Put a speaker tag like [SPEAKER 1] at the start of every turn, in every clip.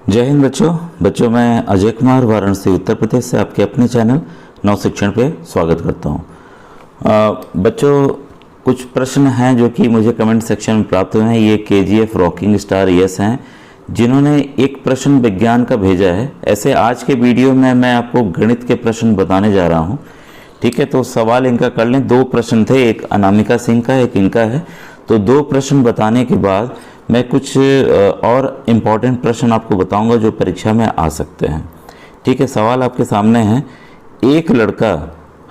[SPEAKER 1] जय हिंद बच्चों मैं अजय कुमार वाराणसी उत्तर प्रदेश से आपके अपने चैनल नव शिक्षण पे स्वागत करता हूँ। बच्चों कुछ प्रश्न हैं जो कि मुझे कमेंट सेक्शन में प्राप्त हुए हैं। ये केजीएफ रॉकिंग स्टार यस हैं जिन्होंने एक प्रश्न विज्ञान का भेजा है। ऐसे आज के वीडियो में मैं आपको गणित के प्रश्न बताने जा रहा हूँ। ठीक है, तो सवाल इनका कर लें। दो प्रश्न थे, एक अनामिका सिंह का एक इनका है। तो दो प्रश्न बताने के बाद मैं कुछ और इम्पॉर्टेंट प्रश्न आपको बताऊंगा जो परीक्षा में आ सकते हैं। ठीक है, सवाल आपके सामने है। एक लड़का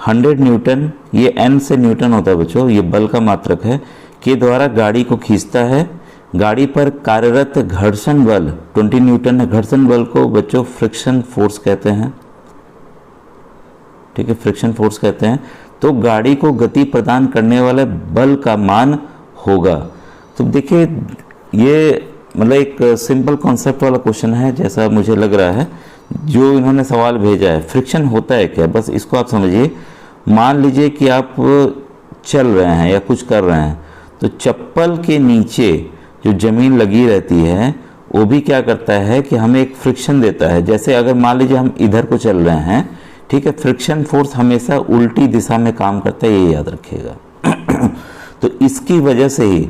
[SPEAKER 1] 100 न्यूटन, ये n से न्यूटन होता है बच्चों, ये बल का मात्रक है, के द्वारा गाड़ी को खींचता है। गाड़ी पर कार्यरत घर्षण बल 20 न्यूटन है। घर्षण बल को बच्चों फ्रिक्शन फोर्स कहते हैं। ठीक है, फ्रिक्शन फोर्स कहते हैं। तो गाड़ी को गति प्रदान करने वाले बल का मान होगा। तो देखिए ये मतलब एक सिंपल कॉन्सेप्ट वाला क्वेश्चन है जैसा मुझे लग रहा है जो इन्होंने सवाल भेजा है। फ्रिक्शन होता है क्या, बस इसको आप समझिए। मान लीजिए कि आप चल रहे हैं या कुछ कर रहे हैं, तो चप्पल के नीचे जो ज़मीन लगी रहती है वो भी क्या करता है कि हमें एक फ्रिक्शन देता है। जैसे अगर मान लीजिए हम इधर को चल रहे हैं, ठीक है, फ्रिक्शन फोर्स हमेशा उल्टी दिशा में काम करता है, ये याद रखिएगा। तो इसकी वजह से ही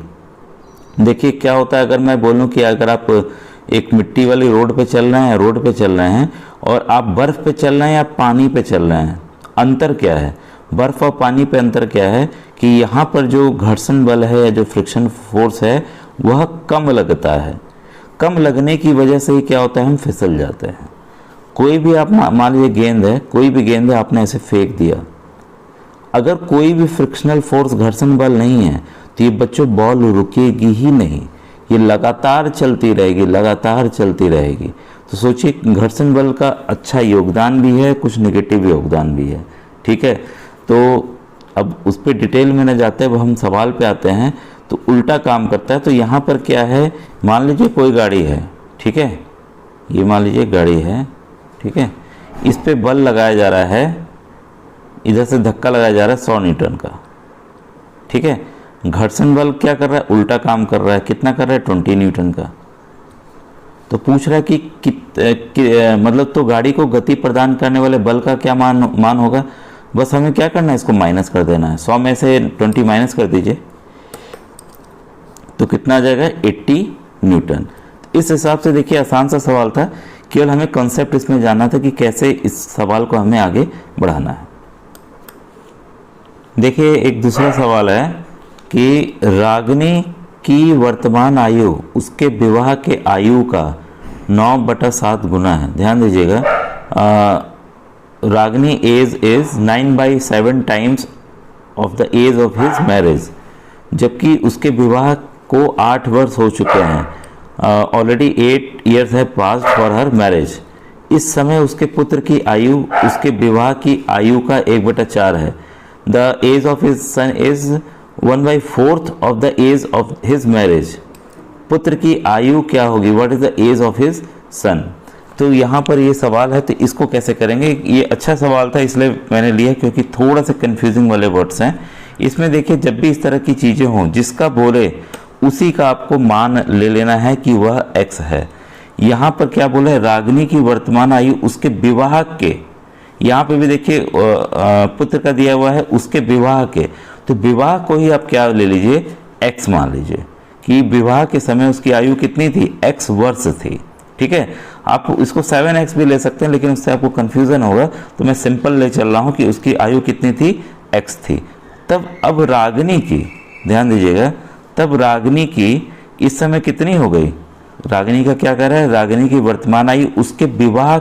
[SPEAKER 1] देखिए क्या होता है। अगर मैं बोलूं कि अगर आप एक मिट्टी वाली रोड पे चल रहे हैं, रोड पे चल रहे हैं और आप बर्फ़ पे चल रहे हैं या पानी पे चल रहे हैं, अंतर क्या है? बर्फ़ और पानी पे अंतर क्या है कि यहाँ पर जो घर्षण बल है या जो फ्रिक्शन फोर्स है वह कम लगता है। कम लगने की वजह से ही क्या होता है, हम फिसल जाते हैं। कोई भी आप मान लीजिए गेंद है, कोई भी गेंद है, आपने ऐसे फेंक दिया, अगर कोई भी फ्रिक्शनल फोर्स घर्षण बल नहीं है तो ये बच्चों बॉल रुकेगी ही नहीं, ये लगातार चलती रहेगी, लगातार चलती रहेगी। तो सोचिए घर्षण बल का अच्छा योगदान भी है, कुछ नेगेटिव योगदान भी है। ठीक है, तो अब उस पर डिटेल में न जाते अब हम सवाल पे आते हैं। तो उल्टा काम करता है। तो यहाँ पर क्या है, मान लीजिए कोई गाड़ी है, ठीक है, ये मान लीजिए गाड़ी है, ठीक है, इस पर बल लगाया जा रहा है, इधर से धक्का लगाया जा रहा है 100 न्यूटन का। ठीक है, घर्षण बल क्या कर रहा है, उल्टा काम कर रहा है। कितना कर रहा है, 20 न्यूटन का। तो पूछ रहा है कि मतलब तो गाड़ी को गति प्रदान करने वाले बल का क्या मान होगा। बस हमें क्या करना है, इसको माइनस कर देना है। 100 में से 20 माइनस कर दीजिए तो कितना आ जाएगा, 80 न्यूटन। इस हिसाब से देखिए आसान सा सवाल था, केवल हमें कॉन्सेप्ट इसमें जानना था कि कैसे इस सवाल को हमें आगे बढ़ाना है। देखिए एक दूसरा सवाल है कि रागिनी की वर्तमान आयु उसके विवाह के आयु का 9/7 गुना है। ध्यान दीजिएगा, Ragini age is 9/7 times of the age of his marriage, जबकि उसके विवाह को 8 वर्ष हो चुके हैं। ऑलरेडी 8 years है पास्ड फॉर हर मैरिज। इस समय उसके पुत्र की आयु उसके विवाह की आयु का 1/4 है। The age of his son is 1/4 of the age of his marriage. पुत्र की आयु क्या होगी, what is the age of his son. तो यहाँ पर ये सवाल है, तो इसको कैसे करेंगे। ये अच्छा सवाल था इसलिए मैंने लिया क्योंकि थोड़ा सा कंफ्यूजिंग वाले वर्ड्स हैं इसमें। देखिए जब भी इस तरह की चीज़ें हों, जिसका बोले उसी का आपको मान ले लेना है कि वह x है। यहाँ पर क्या बोला है, रागिनी की वर्तमान आयु उसके विवाह के, यहाँ पे भी देखिए पुत्र का दिया हुआ है उसके विवाह के, तो विवाह को ही आप क्या ले लीजिए, x मान लीजिए कि विवाह के समय उसकी आयु कितनी थी, x वर्ष थी। ठीक है, आप इसको 7x भी ले सकते हैं लेकिन उससे आपको कंफ्यूजन होगा, तो मैं सिंपल ले चल रहा हूँ कि उसकी आयु कितनी थी, x थी। तब अब रागिनी की, ध्यान दीजिएगा, तब रागिनी की इस समय कितनी हो गई। रागिनी का क्या कर रहा है, रागिनी की वर्तमान आयु उसके विवाह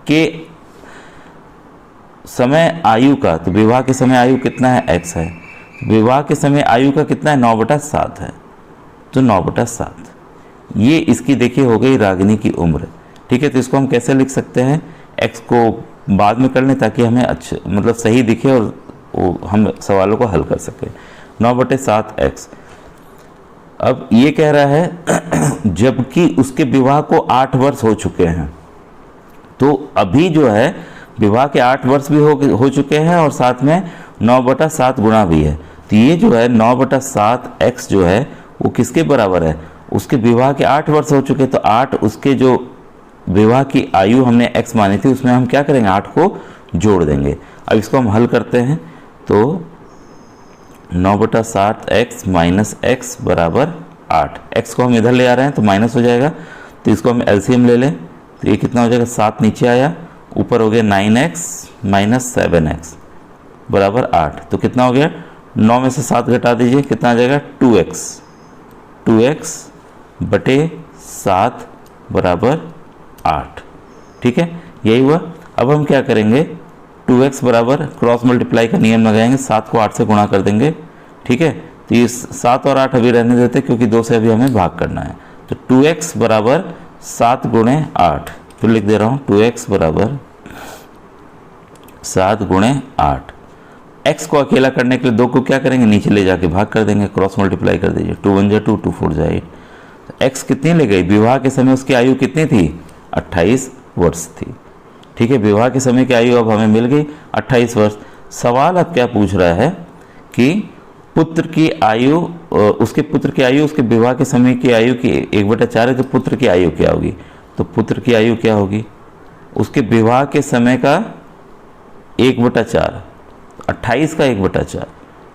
[SPEAKER 1] के समय आयु का, तो विवाह के समय आयु कितना है, x है। विवाह के समय आयु का कितना है, 9/7 है। तो 9/7 ये इसकी देखिए हो गई रागिनी की उम्र। ठीक है, तो इसको हम कैसे लिख सकते हैं, x को बाद में कर लें ताकि हमें अच्छा मतलब सही दिखे और हम सवालों को हल कर सकें। 9/7x। अब ये कह रहा है जबकि उसके विवाह को 8 वर्ष हो चुके हैं। तो अभी जो है विवाह के 8 वर्ष भी हो चुके हैं और साथ में 9/7 गुना भी है। तो ये जो है 9/7x जो है वो किसके बराबर है, उसके विवाह के 8 वर्ष हो चुके। तो 8 उसके जो विवाह की आयु हमने x मानी थी, उसमें हम क्या करेंगे, 8 को जोड़ देंगे। अब इसको हम हल करते हैं तो 9/7x माइनस एक्स बराबर 8। x को हम इधर ले आ रहे हैं तो माइनस हो जाएगा, तो इसको हम एलसीएम ले लें तो ये कितना हो जाएगा, 7 नीचे आया, ऊपर हो गया 9x माइनस 7x बराबर 8। तो कितना हो गया, 9 में से 7 घटा दीजिए, कितना आ जाएगा 2x बटे 7 बराबर 8। ठीक है, यही हुआ। अब हम क्या करेंगे, 2x बराबर क्रॉस मल्टीप्लाई का नियम लगाएंगे, 7 को 8 से गुणा कर देंगे। ठीक है, तो ये 7 और 8 अभी रहने देते क्योंकि 2 से अभी हमें भाग करना है। तो 2x बराबर 7 गुणे 8, फिर लिख दे रहा हूँ 2x बराबर 7 गुणे 8। x को अकेला करने के लिए 2 को क्या करेंगे, नीचे ले जाके भाग कर देंगे, क्रॉस मल्टीप्लाई कर दीजिए, 2 1 2 2 4 8। तो x कितनी ले गई, विवाह के समय उसकी आयु कितनी थी, 28 वर्ष थी। ठीक है, विवाह के समय की आयु अब हमें मिल गई 28 वर्ष। सवाल अब क्या पूछ रहा है कि पुत्र की आयु, उसके पुत्र की आयु उसके विवाह के समय की आयु की 1/4 है, तो पुत्र की आयु क्या होगी। तो पुत्र की आयु क्या होगी, उसके विवाह के समय का 1/4, 28 का 1/4,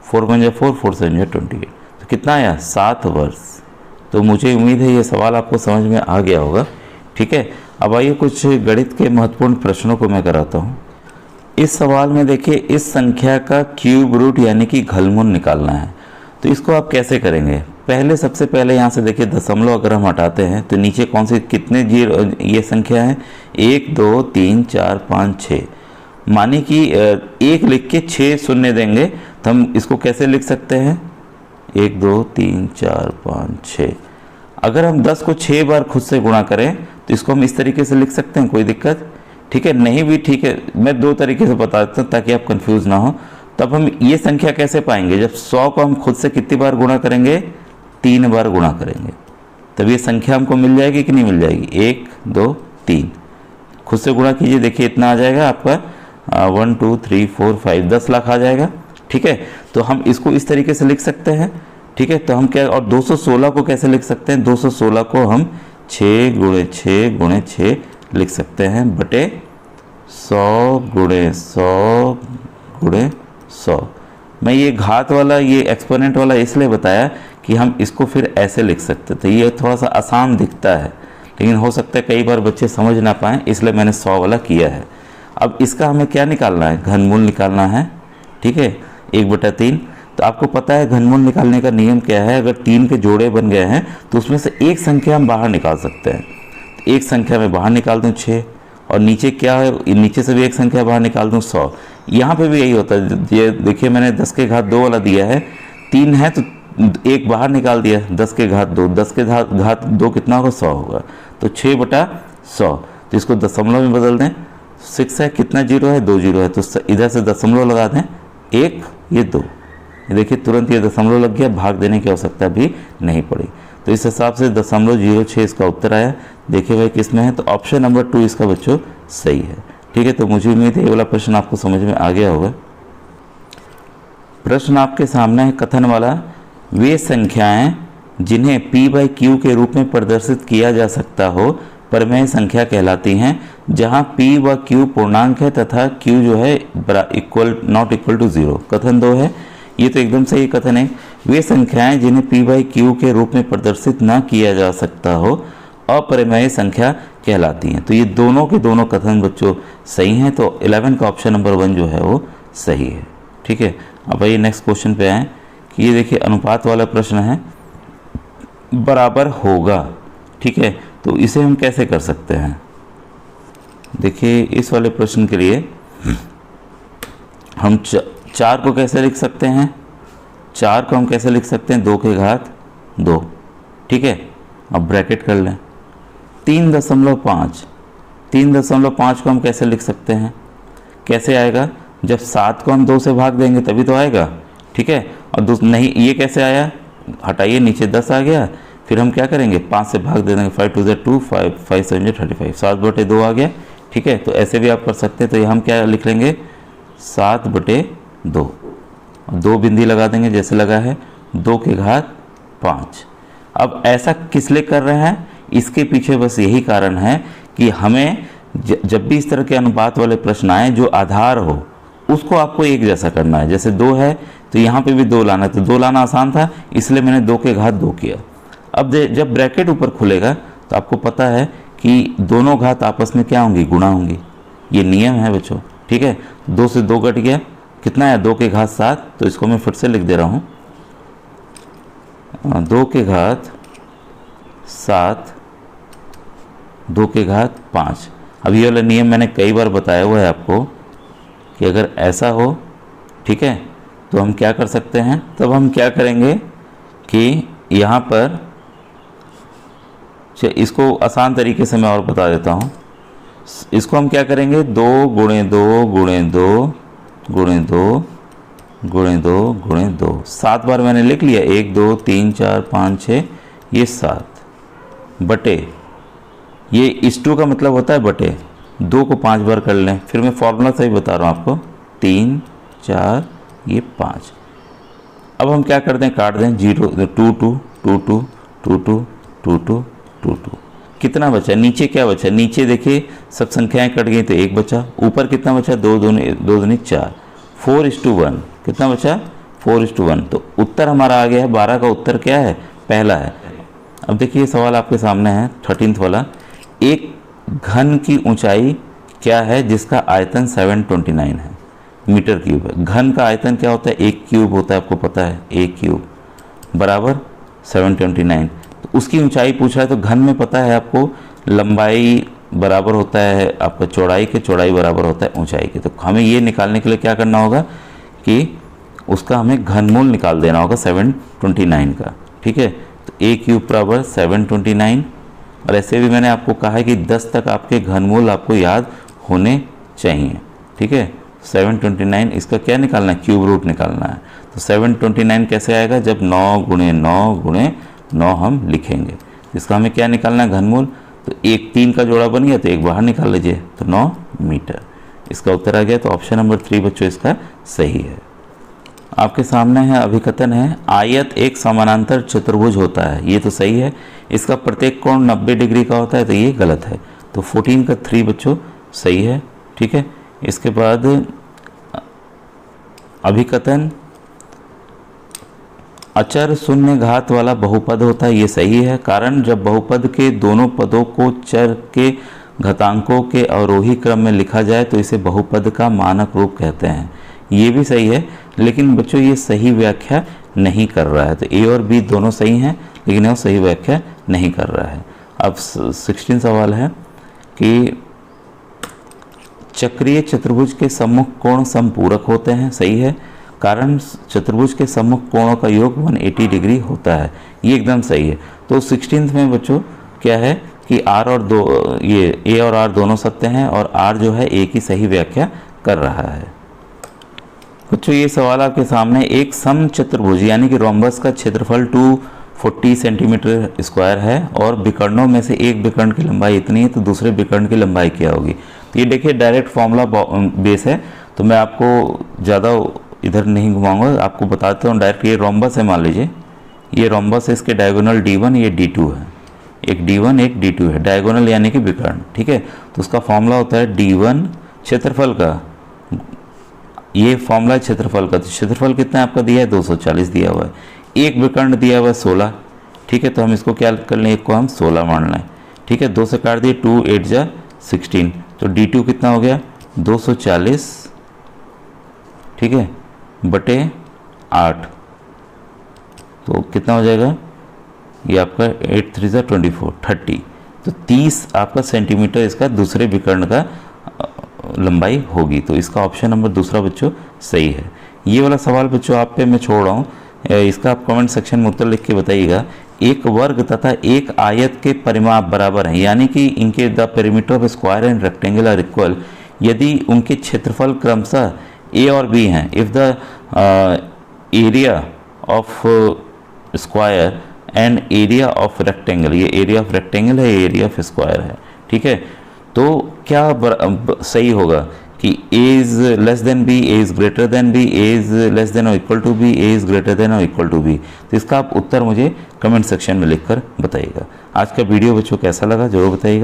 [SPEAKER 1] 4 1 4 4 7 28, तो कितना आया, 7 वर्ष। तो मुझे उम्मीद है ये सवाल आपको समझ में आ गया होगा। ठीक है, अब आइए कुछ गणित के महत्वपूर्ण प्रश्नों को मैं कराता हूँ। इस सवाल में देखिए, इस संख्या का क्यूब रूट यानी कि घलमूल निकालना है। तो इसको आप कैसे करेंगे, पहले सबसे पहले यहाँ से देखिए दशमलव अगर हम हटाते हैं तो नीचे कौन सी कितने जीरो ये संख्या है, 1 2 3 4 5 6, मानी कि 1 लिख के 6 शून्य देंगे, तो हम इसको कैसे लिख सकते हैं, 1 2 3 4 5 6। अगर हम 10 को 6 बार खुद से गुणा करें तो इसको हम इस तरीके से लिख सकते हैं, कोई दिक्कत, ठीक है, नहीं भी ठीक है, मैं 2 तरीके से बता देता हूँ ताकि आप कंफ्यूज ना हो। तब हम ये संख्या कैसे पाएंगे, जब 100 को हम खुद से कितनी बार गुणा करेंगे, 3 बार गुणा करेंगे, तब ये संख्या हमको मिल जाएगी कि नहीं मिल जाएगी, 1 2 3, खुद से गुणा कीजिए, देखिए इतना आ जाएगा आपका 1 2 3 4 5 10 लाख आ जाएगा। ठीक है, तो हम इसको इस तरीके से लिख सकते हैं। ठीक है, तो हम क्या, और 216 को कैसे लिख सकते हैं, 216 को हम 6 गुणे 6 गुणे 6 लिख सकते हैं बटे 100 गुणे 100 गुणे 100। मैं ये घात वाला, ये एक्सपोनेंट वाला इसलिए बताया कि हम इसको फिर ऐसे लिख सकते थे। ये थोड़ा सा आसान दिखता है, लेकिन हो सकता है कई बार बच्चे समझ ना पाएँ, इसलिए मैंने 100 वाला किया है। अब इसका हमें क्या निकालना है, घनमूल निकालना है। ठीक है, 1/3। तो आपको पता है घनमूल निकालने का नियम क्या है, अगर 3 के जोड़े बन गए हैं तो उसमें से एक संख्या हम बाहर निकाल सकते हैं। तो एक संख्या में बाहर निकाल दूँ 6, और नीचे क्या है, नीचे से भी एक संख्या बाहर निकाल दूँ 100। यहाँ पे भी यही होता है, ये देखिए मैंने 10 के घात 2 वाला दिया है, 3 है तो एक बाहर निकाल दिया, 10 के घात 2, 10 के घात 2 कितना होगा, 100 होगा, तो 6/100। तो इसको दशमलव में बदल दें, 6 है, कितना जीरो है, 2 जीरो है, तो इधर से दशमलव लगा दें, 1 ये 2, देखिए तुरंत ये दशमलव लग गया, भाग देने की आवश्यकता भी नहीं पड़ी। तो इस हिसाब से 0.06 इसका उत्तर आया। देखिए भाई किस में है, तो ऑप्शन नंबर 2 इसका बच्चों सही है। ठीक है, तो मुझे उम्मीद है ये वाला प्रश्न आपको समझ में आ गया होगा। प्रश्न आपके सामने है कथन वाला, वे संख्याएं जिन्हें p/q के रूप में प्रदर्शित किया जा सकता हो परिमेय संख्या कहलाती हैं, जहां p व q पूर्णांक है तथा q जो है नॉट इक्वल टू 0। कथन 2 है, ये तो एकदम सही कथन है। वे संख्याएं जिन्हें p/q के रूप में प्रदर्शित न किया जा सकता हो अपरिमेय संख्या कहलाती हैं। तो ये दोनों के दोनों कथन बच्चों सही हैं, तो 11 का ऑप्शन नंबर 1 जो है वो सही है। ठीक है, अब आइए नेक्स्ट क्वेश्चन पे आए कि ये देखिए अनुपात वाला प्रश्न है, बराबर होगा। ठीक है, तो इसे हम कैसे कर सकते हैं, देखिए इस वाले प्रश्न के लिए हम 4 को कैसे लिख सकते हैं, 4 को हम कैसे लिख सकते हैं, 2 के घात 2। ठीक है, अब ब्रैकेट कर लें, 3.5, 3.5 को हम कैसे लिख सकते हैं, कैसे आएगा, जब 7 को हम 2 से भाग देंगे तभी तो आएगा। ठीक है, और नहीं ये कैसे आया, हटाइए, नीचे 10 आ गया, फिर हम क्या करेंगे, 5 से भाग दे देंगे, 5 2 2 5 5 7 35, 7/2 आ गया। ठीक है, तो ऐसे भी आप कर सकते हैं। तो ये हम क्या लिख लेंगे, 7/2, 2 बिंदी लगा देंगे जैसे लगा है, 2 के घात 5। अब ऐसा किस लिए कर रहे हैं, इसके पीछे बस यही कारण है कि हमें जब भी इस तरह के अनुपात वाले प्रश्न आए जो आधार हो उसको आपको एक जैसा करना है। जैसे 2 है तो यहाँ पे भी 2 लाना है, तो 2 लाना आसान था इसलिए मैंने 2 के घात 2 किया। अब जब ब्रैकेट ऊपर खुलेगा तो आपको पता है कि दोनों घात आपस में क्या होंगी, गुणा होंगी। ये नियम है बच्चों, ठीक है। 2 से 2 घट गया, कितना है 2 के घात 7, तो इसको मैं फिर से लिख दे रहा हूँ 2 के घात 7, 2 के घात 5। अब ये वाला नियम मैंने कई बार बताया हुआ है आपको कि अगर ऐसा हो, ठीक है, तो हम क्या कर सकते हैं, तब हम क्या करेंगे कि यहाँ पर इसको आसान तरीके से मैं और बता देता हूँ। इसको हम क्या करेंगे 2 गुणे 2 गुणे 2 गुणे 2 गुणे 2 गुणे 2, 7 बार मैंने लिख लिया, 1 2 3 4 5 6, ये 7 बटे, ये इस 2 का मतलब होता है बटे 2 को 5 बार कर लें। फिर मैं फॉर्मूला सही बता रहा हूँ आपको, 3 4 ये 5। अब हम क्या करते हैं, काट दें, 0 2 2 2 2 2 2 2 2 2 2, कितना बचा, नीचे क्या बचा, नीचे देखिए सब संख्याएं कट गई तो 1 बचा, ऊपर कितना बचा 2 दूनी 4, 4:1, कितना बचा 4:1। तो उत्तर हमारा आ गया है, 12 का उत्तर क्या है, पहला है। अब देखिए सवाल आपके सामने है 13th वाला, एक घन की ऊंचाई क्या है जिसका आयतन 729 है मीटर क्यूब है। घन का आयतन क्या होता है, 1 क्यूब होता है, आपको पता है 1 क्यूब बराबर 729। तो उसकी ऊंचाई पूछ रहा है, तो घन में पता है आपको लंबाई बराबर होता है आपका चौड़ाई के, चौड़ाई बराबर होता है ऊंचाई के। तो हमें ये निकालने के लिए क्या करना होगा कि उसका हमें घनमूल निकाल देना होगा 729 का, ठीक है। तो a क्यूब बराबर 729, और ऐसे भी मैंने आपको कहा है कि 10 तक आपके घनमूल आपको याद होने चाहिए, ठीक है। 729 इसका क्या निकालना है, क्यूब रूट निकालना है। तो 729 कैसे आएगा, जब 9 गुणे 9 गुणे 9 हम लिखेंगे, इसका हमें क्या निकालना है, घनमूल। तो 1 3 का जोड़ा बन गया तो 1 बाहर निकाल लीजिए, तो 9 मीटर इसका उत्तर आ गया। तो ऑप्शन नंबर 3 बच्चों इसका सही है। आपके सामने है अभिकथन है, आयत एक समानांतर चतुर्भुज होता है, ये तो सही है। इसका प्रत्येक कोण 90 डिग्री का होता है, तो ये गलत है। तो 14 का 3 बच्चों सही है, ठीक है। इसके बाद अभिकथन, अचर शून्य घात वाला बहुपद होता है, ये सही है। कारण जब बहुपद के दोनों पदों को चर के घातांकों के अवरोही क्रम में लिखा जाए तो इसे बहुपद का मानक रूप कहते हैं, ये भी सही है। लेकिन बच्चों ये सही व्याख्या नहीं कर रहा है, तो ए और बी दोनों सही हैं लेकिन वो सही व्याख्या नहीं कर रहा है। अब 16 सवाल है कि चक्रीय चतुर्भुज के सम्मुख कोण समपूरक होते हैं, सही है। कारण चतुर्भुज के सम्मुख कोणों का योग 180 डिग्री होता है, ये एकदम सही है। तो 16 में बच्चों क्या है कि आर और दो, ये ए और आर दोनों सत्य हैं और आर जो है ए की सही व्याख्या कर रहा है। बच्चों ये सवाल आपके सामने, एक समचतुर्भुज यानी कि रोम्बस का क्षेत्रफल 240 सेंटीमीटर स्क्वायर है और विकर्णों में से एक विकर्ण की लंबाई इतनी है, तो दूसरे विकर्ण की लंबाई क्या होगी। तो ये देखिए डायरेक्ट फॉर्मूला बेस है, तो मैं आपको ज़्यादा इधर नहीं घुमाऊंगा, आपको बताता हूँ डायरेक्ट। ये रोम्बस है, मान लीजिए ये रोम्बस है, इसके डायगोनल D1 ये D2 है, एक D1 एक D2 है, डायगोनल यानी कि विकर्ण, ठीक है। तो उसका फॉर्मूला होता है D1 क्षेत्रफल का, ये फॉर्मूला क्षेत्रफल का। तो क्षेत्रफल कितना आपका दिया है, 240 दिया हुआ है, एक विकर्ण दिया हुआ है 16, ठीक है। तो हम इसको क्या कर लें, एक को हम 16 मान लें, ठीक है। 2 से काट दिए, 2 8 जा 16, तो D2 कितना हो गया 240, ठीक है, बटे 8, तो कितना हो जाएगा ये आपका 8 3 जा 24 30, तो 30 आपका सेंटीमीटर इसका दूसरे विकर्ण का लंबाई होगी। तो इसका ऑप्शन नंबर दूसरा बच्चों सही है। ये वाला सवाल बच्चों आप पे मैं छोड़ रहा हूँ, इसका आप कमेंट सेक्शन में उत्तर लिख के बताइएगा। एक वर्ग तथा एक आयत के परिमाप बराबर हैं, यानी कि इनके the perimeter of square and rectangle are equal, यदि उनके क्षेत्रफल क्रमशः ए और बी हैं, if the area of square and area of rectangle, ये एरिया ऑफ रेक्टेंगल है, एरिया ऑफ स्क्वायर है, ठीक है। तो क्या सही होगा कि a is less than b, a is greater than b, a is less than और equal to b, a is greater than और इक्वल टू b। तो इसका आप उत्तर मुझे कमेंट सेक्शन में लिखकर बताइएगा। आज का वीडियो बच्चों कैसा लगा जरूर बताइएगा।